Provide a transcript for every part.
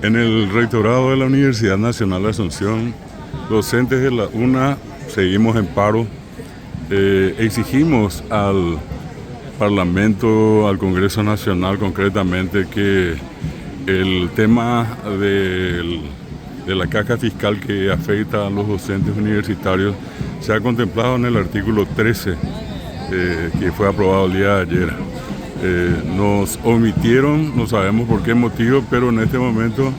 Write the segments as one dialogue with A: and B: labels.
A: En el rectorado de la Universidad Nacional de Asunción, docentes de la UNA seguimos en paro. Exigimos al Parlamento, al Congreso Nacional concretamente, que el tema de la caja fiscal que afecta a los docentes universitarios sea contemplado en el artículo 13, que fue aprobado el día de ayer. Nos omitieron, no sabemos por qué motivo, pero en este momento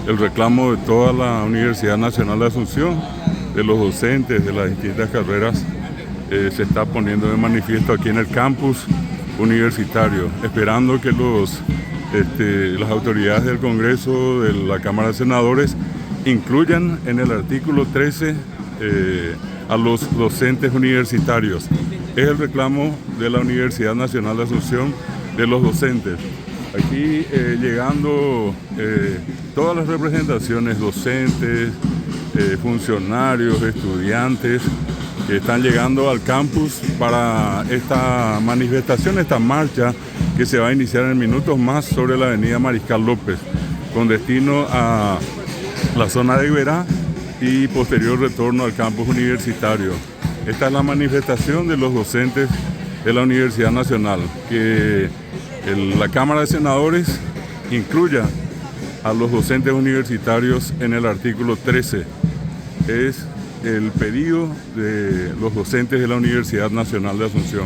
A: el reclamo de toda la Universidad Nacional de Asunción, de los docentes de las distintas carreras, se está poniendo de manifiesto aquí en el campus universitario, esperando que las autoridades del Congreso, de la Cámara de Senadores, incluyan en el artículo 13 a los docentes universitarios. Es el reclamo de la Universidad Nacional de Asunción, de los docentes. Aquí llegando todas las representaciones, docentes, funcionarios, estudiantes, que están llegando al campus para esta manifestación, esta marcha que se va a iniciar en minutos más sobre la avenida Mariscal López, con destino a la zona de Iberá y posterior retorno al campus universitario. Esta es la manifestación de los docentes de la Universidad Nacional, que la Cámara de Senadores incluya a los docentes universitarios en el artículo 13. Es el pedido de los docentes de la Universidad Nacional de Asunción.